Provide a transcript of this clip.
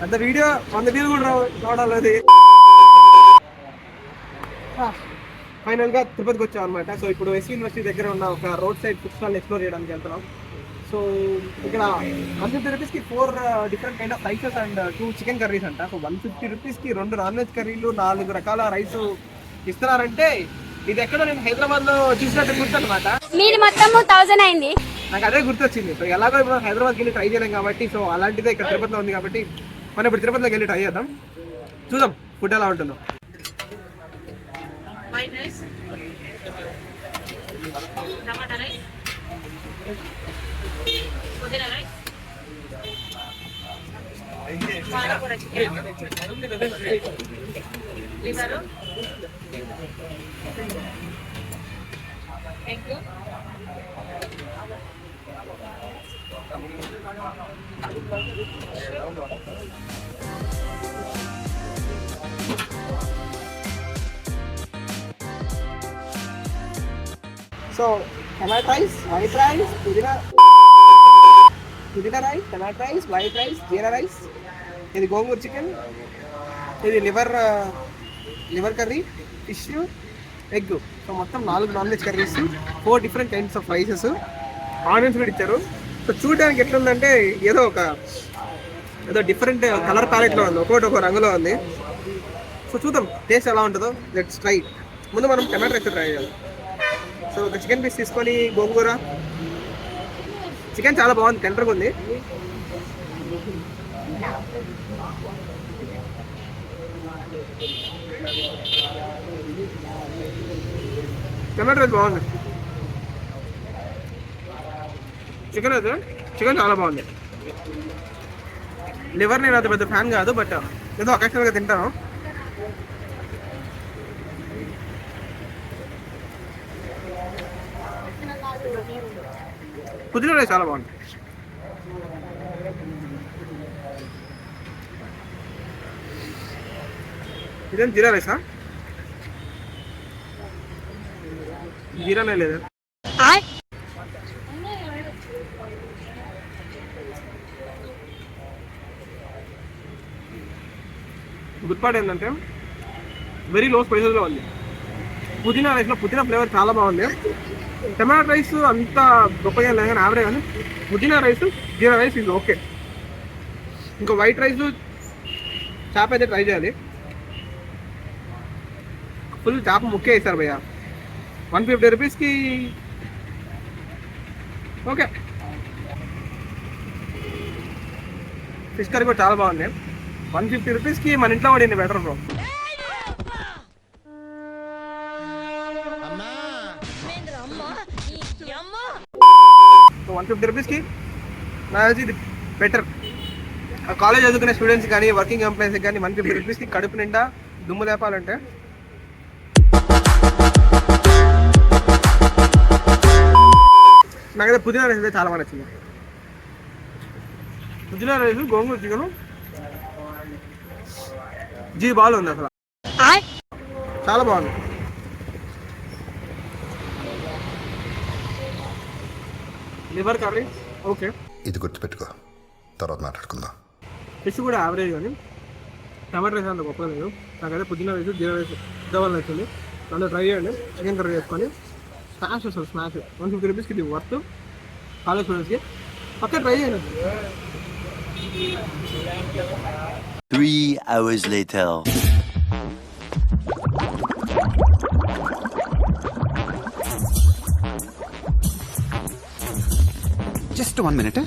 అంత వీడియో 100 వ్యూలు కూడా రావడం లేదు. ఫైనల్ గా తిరుపతికి వచ్చాం అనమాట. సో ఇప్పుడు ఎస్వి యూనివర్సిటీ దగ్గర ఉన్న ఒక road side food stall explore చేయడానికి వెళ్తున్నాం. సో ఇక్కడ 150 రూపీస్కి 4 different kind of rices and 2 chicken curries అంట. సో 150 రూపీస్కి 2 నాన్ వెజ్ కర్రీలు 4 రకాల రైస్ ఇస్తున్నారంటే ఇది ఎక్కడో నేను హైదరాబాద్ లో చూసినట్టు గుర్తు అనమాట. మీరు మొత్తం 1000 అయింది. నాకు అదే గుర్తొచ్చింది. సో ఎలాగో ఇప్పుడు హైదరాబాద్కి వెళ్ళి ట్రై చేయలేం కాబట్టి, సో అలాంటిదే ఇక్కడ తిరుపతిలో ఉంది కాబట్టి మనం ఇప్పుడు తిరుపతిలోకి వెళ్ళి ట్రై చేద్దాం. చూద్దాం ఫుడ్ ఎలా ఉంటుందో. So tomato rice, white rice, pudina rice, tomato rice, white rice, jeera rice, ఇది గోంగూర చికెన్, ఇది liver curry, fish, egg. So మొత్తం 4 non veg curries, 4 different kinds of rices, onions కూడా ఇచ్చారు. సో చూడడానికి ఎట్లుందంటే ఏదో డిఫరెంట్ కలర్ ప్యాలెట్లో ఉంది, ఒక్కొక్క రంగులో ఉంది. సో చూద్దాం టేస్ట్ ఎలా ఉంటుందో. Let's try. ముందు మనం టమాటో రైస్ ట్రై చేయాలి. సో ఒక చికెన్ పీస్ తీసుకొని గోంగూర, చికెన్ చాలా బాగుంది, టెండర్గా ఉంది. టమాటో రైస్ బాగుంది. చికెన్ చాలా బాగుంది. లివర్ నేను అంత పెద్ద ఫ్యాన్ కాదు, బట్ ఏదో అకేషనల్గా తింటాను. పుదీనా రైస్ చాలా బాగుంది. ఇదేం జీరా రైసా? జీరానే లేదు. గుడ్ పార్ట్ ఏంటంటే వెరీ లో స్పైసెస్లో ఉంది. పుదీనా రైస్లో పుదీనా ఫ్లేవర్ చాలా బాగుంది. టమాటో రైస్ అంత గొప్పగా లేదు కానీ యావరేజ్, కానీ పుదీనా రైస్, జీరా రైస్ ఇది ఓకే. ఇంకా వైట్ రైస్ చేప అయితే ట్రై చేయాలి. ఫుల్ చేప ముక్కే వేస్తారు భయ్య. 150 రూపీస్కి ఓకే. ఫిష్ కర్రీ కూడా చాలా బాగుంది. 150 రూపీస్కి మన ఇంట్లో పడింది బెటర్ బ్రో. 150 రూపీస్కి నాకు ఇది బెటర్. కాలేజ్ చదువుకునే స్టూడెంట్స్ కానీ వర్కింగ్ ఎంప్లాయీస్కి కానీ 150 రూపీస్కి కడుపు నిండా దుమ్ము లేపాలంటే నాకైతే పుదీనా రైస్ అయితే చాలా బాగా నచ్చింది. పుదీనా రైస్, గోంగూర చికెన్ బాగుంది, అసలు చాలా బాగుంది. లివర్ కర్రీ ఓకే, ఇది గుర్తుపెట్టుకో, తర్వాత మాట్లాడుకుందాం. ఫిష్ కూడా యావరేజ్, కానీ టమాటో రైస్ అంత గొప్పగా లేదు. నాకైతే పుదీనా రైస్, జీరా రైస్ ఇద్దరు నచ్చింది. దాంట్లో ట్రై చేయండి. చికెన్ కర్రీ చేసుకొని స్మాష్ వస్తుంది, స్మాష్. 150 రూపీస్కి ఇది వర్త్. కాలేజ్ స్టూడెంట్స్కి పక్క ట్రై చేయండి. 3 hours later. Just 1 minute.